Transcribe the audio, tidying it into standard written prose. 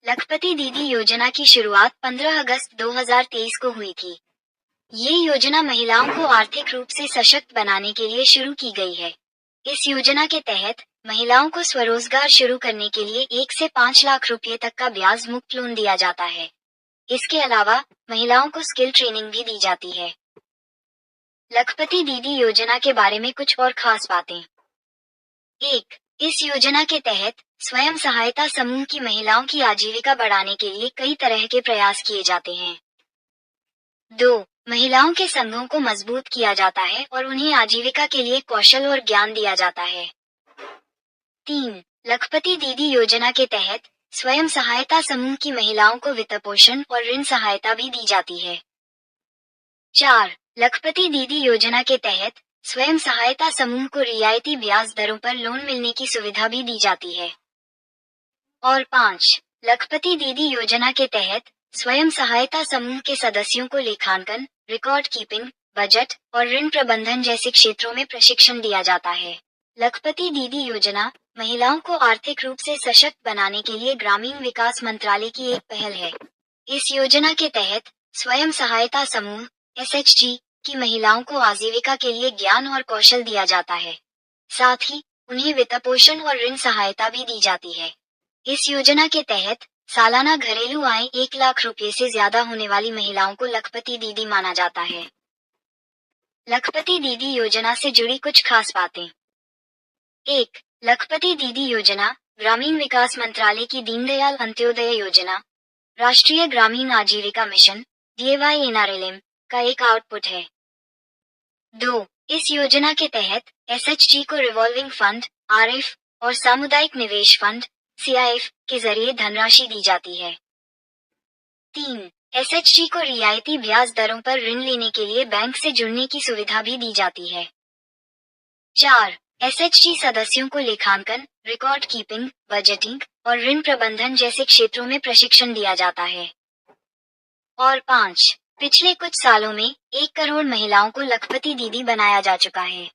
लखपति दीदी योजना की शुरुआत 15 अगस्त 2023 को हुई थी। ये योजना महिलाओं को आर्थिक रूप से सशक्त बनाने के लिए शुरू की गई है। इस योजना के तहत महिलाओं को स्वरोजगार शुरू करने के लिए 1 से 5 लाख रुपए तक का ब्याज मुक्त लोन दिया जाता है। इसके अलावा महिलाओं को स्किल ट्रेनिंग भी दी जाती है। लखपति दीदी योजना के बारे में कुछ और खास बातें। 1. इस योजना के तहत स्वयं सहायता समूह की महिलाओं की आजीविका बढ़ाने के लिए कई तरह के प्रयास किए जाते हैं। 2. महिलाओं के संघों को मजबूत किया जाता है और उन्हें आजीविका के लिए कौशल और ज्ञान दिया जाता है। 3. लखपति दीदी योजना के तहत स्वयं सहायता समूह की महिलाओं को वित्तपोषण और ऋण सहायता भी दी जाती है। 4. लखपति दीदी योजना के तहत स्वयं सहायता समूह को रियायती ब्याज दरों पर लोन मिलने की सुविधा भी दी जाती है। और 5. लखपति दीदी योजना के तहत स्वयं सहायता समूह के सदस्यों को लेखांकन, रिकॉर्ड कीपिंग, बजट और ऋण प्रबंधन जैसे क्षेत्रों में प्रशिक्षण दिया जाता है। लखपति दीदी योजना महिलाओं को आर्थिक रूप से सशक्त बनाने के लिए ग्रामीण विकास मंत्रालय की एक पहल है। इस योजना के तहत स्वयं सहायता समूह (SHG) की महिलाओं को आजीविका के लिए ज्ञान और कौशल दिया जाता है। साथ ही उन्हें वित्तपोषण और ऋण सहायता भी दी जाती है। इस योजना के तहत सालाना घरेलू आय 1 लाख रुपए से ज्यादा होने वाली महिलाओं को लखपति दीदी माना जाता है। लखपति दीदी योजना से जुड़ी कुछ खास बातें। 1. लखपति दीदी योजना ग्रामीण विकास मंत्रालय की दीनदयाल अंत्योदय योजना, राष्ट्रीय ग्रामीण आजीविका मिशन (DAYNRLM) का एक आउटपुट है। 2. इस योजना के तहत SHG को रिवॉल्विंग फंड (RF) और सामुदायिक निवेश फंड (CIF) के जरिए धनराशि दी जाती है। 3. SHG को रियायती ब्याज दरों पर ऋण लेने के लिए बैंक से जुड़ने की सुविधा भी दी जाती है। 4. SHG सदस्यों को लेखांकन, रिकॉर्ड कीपिंग, बजटिंग और ऋण प्रबंधन जैसे क्षेत्रों में प्रशिक्षण दिया जाता है। और 5. पिछले कुछ सालों में 1 करोड़ महिलाओं को लखपति दीदी बनाया जा चुका है।